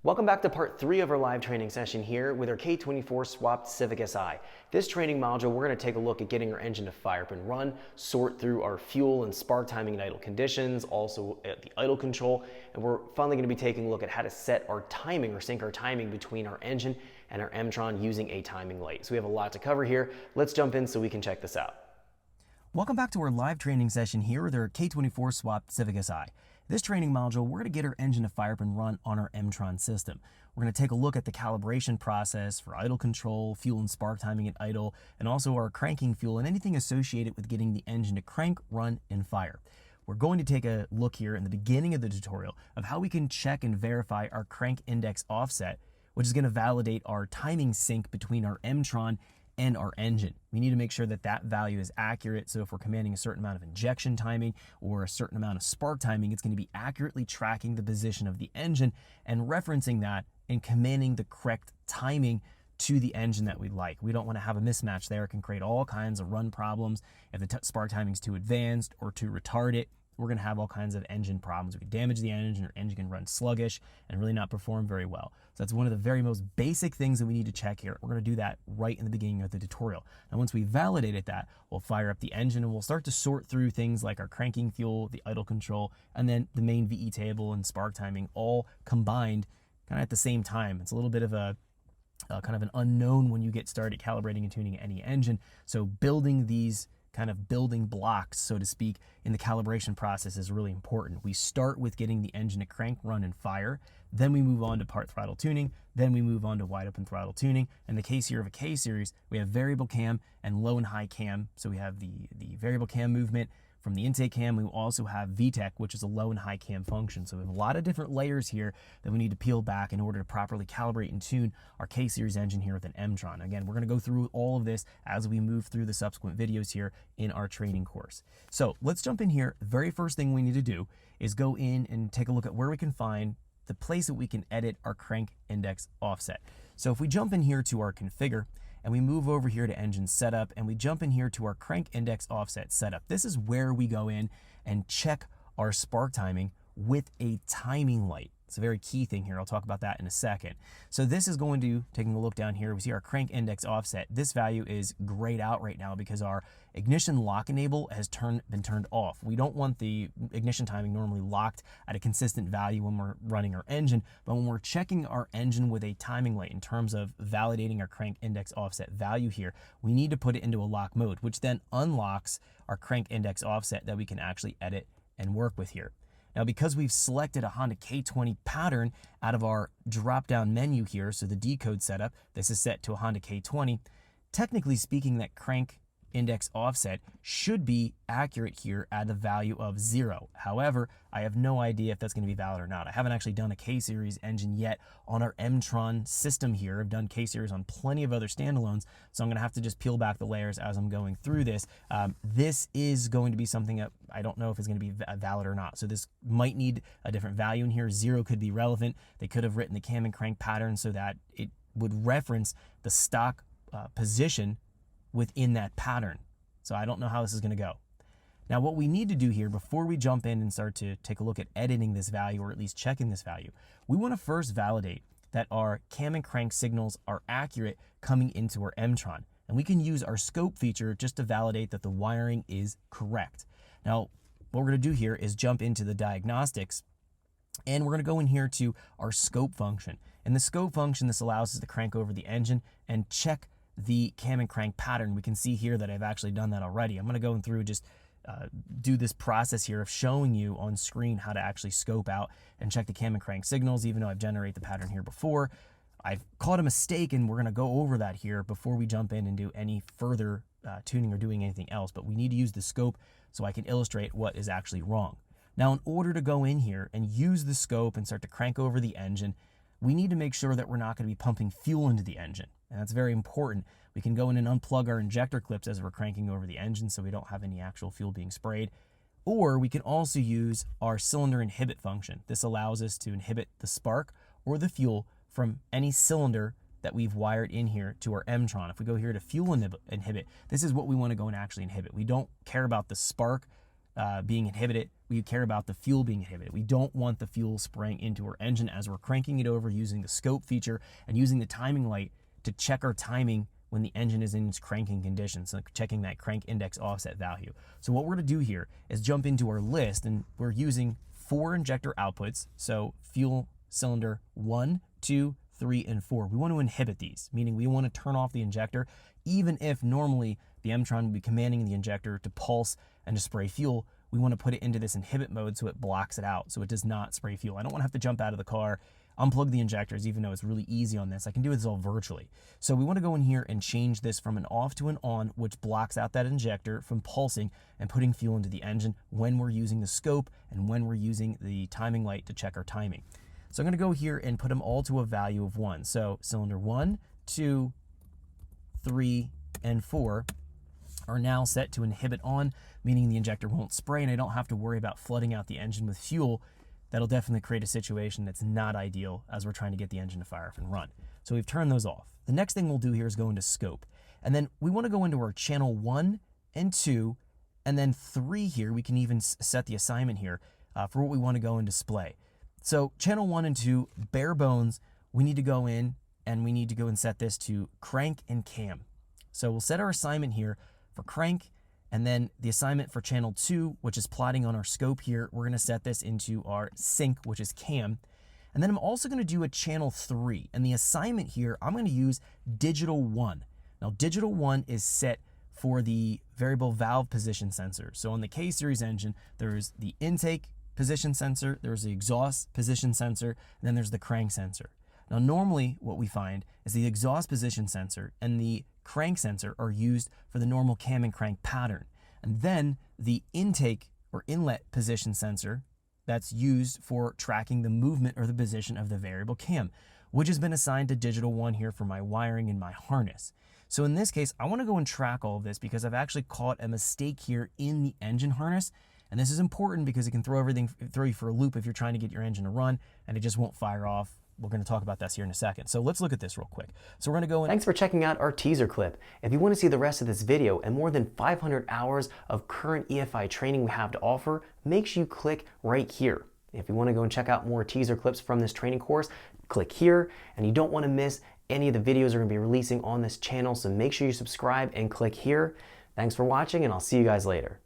Welcome back to part 3 of our live training session here with our K24 swapped Civic Si. This training module, we're going to take a look at getting our engine to fire up and run, sort through our fuel and spark timing and idle conditions, also at the idle control, and we're finally going to be taking a look at how to set our timing or sync our timing between our engine and our Emtron using a timing light. So we have a lot to cover here. Let's jump in so we can check this out. Welcome back to our live training session here with our K24 swapped Civic Si. This training module, we're going to get our engine to fire up and run on our Emtron system. We're going to take a look at the calibration process for idle control, fuel and spark timing at idle, and also our cranking fuel and anything associated with getting the engine to crank, run, and fire. We're going to take a look here in the beginning of the tutorial of how we can check and verify our crank index offset, which is going to validate our timing sync between our Emtron and our engine. We need to make sure that that value is accurate. So if we're commanding a certain amount of injection timing or a certain amount of spark timing, it's going to be accurately tracking the position of the engine and referencing that and commanding the correct timing to the engine that we like. We don't want to have a mismatch there. It can create all kinds of run problems. If the spark timing is too advanced or too retarded, we're going to have all kinds of engine problems. We can damage the engine, or engine can run sluggish and really not perform very well. So that's one of the very most basic things that we need to check here. We're going to do that right in the beginning of the tutorial. And once we validated that, we'll fire up the engine and we'll start to sort through things like our cranking fuel, the idle control, and then the main VE table and spark timing all combined kind of at the same time. It's a little bit of a kind of an unknown when you get started calibrating and tuning any engine. So building these kind of building blocks, so to speak, in the calibration process is really important. We start with getting the engine to crank, run, and fire. Then we move on to part throttle tuning. Then we move on to wide open throttle tuning. In the case here of a K-series, we have variable cam and low and high cam. So we have the variable cam movement from the intake cam. We also have VTEC, which is a low and high cam function. So we have a lot of different layers here that we need to peel back in order to properly calibrate and tune our K-series engine here with an Emtron. Again, we're going to go through all of this as we move through the subsequent videos here in our training course. So let's jump in here. The very first thing we need to do is go in and take a look at where we can find the place that we can edit our crank index offset. So if we jump in here to our configure, and we move over here to engine setup, and we jump in here to our crank index offset setup. This is where we go in and check our spark timing with a timing light. It's a very key thing here. I'll talk about that in a second. So this is going to, taking a look down here, we see our crank index offset. This value is grayed out right now because our ignition lock enable has been turned off. We don't want the ignition timing normally locked at a consistent value when we're running our engine, but when we're checking our engine with a timing light in terms of validating our crank index offset value here, we need to put it into a lock mode, which then unlocks our crank index offset that we can actually edit and work with here. Now, because we've selected a Honda K20 pattern out of our drop-down menu here, so the decode setup, this is set to a Honda K20, technically speaking, that crank index offset should be accurate here at a value of 0. However, I have no idea if that's going to be valid or not. I haven't actually done a K-series engine yet on our Emtron system here. I've done K-series on plenty of other standalones, so I'm going to have to just peel back the layers as I'm going through this. This is going to be something that I don't know if it's going to be valid or not. So this might need a different value in here. 0 could be relevant. They could have written the cam and crank pattern so that it would reference the stock position within that pattern. So I don't know how this is going to go. Now, what we need to do here before we jump in and start to take a look at editing this value, or at least checking this value, we want to first validate that our cam and crank signals are accurate coming into our Emtron. And we can use our scope feature just to validate that the wiring is correct. Now, what we're going to do here is jump into the diagnostics, and we're going to go in here to our scope function. In the scope function, this allows us to crank over the engine and check the cam and crank pattern. We can see here that I've actually done that already. I'm going to go through just do this process here of showing you on screen how to actually scope out and check the cam and crank signals, even though I've generated the pattern here before. I've caught a mistake, and we're going to go over that here before we jump in and do any further tuning or doing anything else. But we need to use the scope so I can illustrate what is actually wrong. Now, in order to go in here and use the scope and start to crank over the engine, we need to make sure that we're not going to be pumping fuel into the engine. And that's very important. We can go in and unplug our injector clips as we're cranking over the engine so we don't have any actual fuel being sprayed. Or we can also use our cylinder inhibit function. This allows us to inhibit the spark or the fuel from any cylinder that we've wired in here to our Emtron. If we go here to fuel inhibit, this is what we want to go and actually inhibit. We don't care about the spark being inhibited. We care about the fuel being inhibited. We don't want the fuel spraying into our engine as we're cranking it over using the scope feature and using the timing light to check our timing when the engine is in its cranking condition, so checking that crank index offset value. So what we're going to do here is jump into our list, and we're using 4 injector outputs, so fuel cylinder 1, 2, 3, and 4. We want to inhibit these, meaning we want to turn off the injector, even if normally the Emtron would be commanding the injector to pulse and to spray fuel. We want to put it into this inhibit mode so it blocks it out, so it does not spray fuel. I don't want to have to jump out of the car, unplug the injectors, even though it's really easy on this. I can do this all virtually. So we want to go in here and change this from an off to an on, which blocks out that injector from pulsing and putting fuel into the engine when we're using the scope and when we're using the timing light to check our timing. So I'm going to go here and put them all to a value of 1. So cylinder 1, 2, 3, and 4 are now set to inhibit on, meaning the injector won't spray and I don't have to worry about flooding out the engine with fuel. That'll definitely create a situation that's not ideal as we're trying to get the engine to fire up and run. So we've turned those off. The next thing we'll do here is go into scope. And then we want to go into our channel 1 and 2, and then 3 here. We can even set the assignment here for what we want to go and display. So channel 1 and 2, bare bones, we need to go in and we need to go and set this to crank and cam. So we'll set our assignment here for crank, and then the assignment for channel 2, which is plotting on our scope here, we're going to set this into our sync, which is cam. And then I'm also going to do a channel 3, and the assignment here, I'm going to use digital 1. Now digital 1 is set for the variable valve position sensor. So on the K-series engine, there's the intake position sensor, there's the exhaust position sensor, and then there's the crank sensor. Now normally what we find is the exhaust position sensor and the crank sensor are used for the normal cam and crank pattern. And then the intake or inlet position sensor that's used for tracking the movement or the position of the variable cam, which has been assigned to digital 1 here for my wiring and my harness. So in this case, I want to go and track all of this because I've actually caught a mistake here in the engine harness. And this is important because it can throw you for a loop if you're trying to get your engine to run and it just won't fire off. We're going to talk about this here in a second. So let's look at this real quick. So we're going to go in. Thanks for checking out our teaser clip. If you want to see the rest of this video and more than 500 hours of current EFI training we have to offer, make sure you click right here. If you want to go and check out more teaser clips from this training course, click here. And you don't want to miss any of the videos we're going to be releasing on this channel, so make sure you subscribe and click here. Thanks for watching, and I'll see you guys later.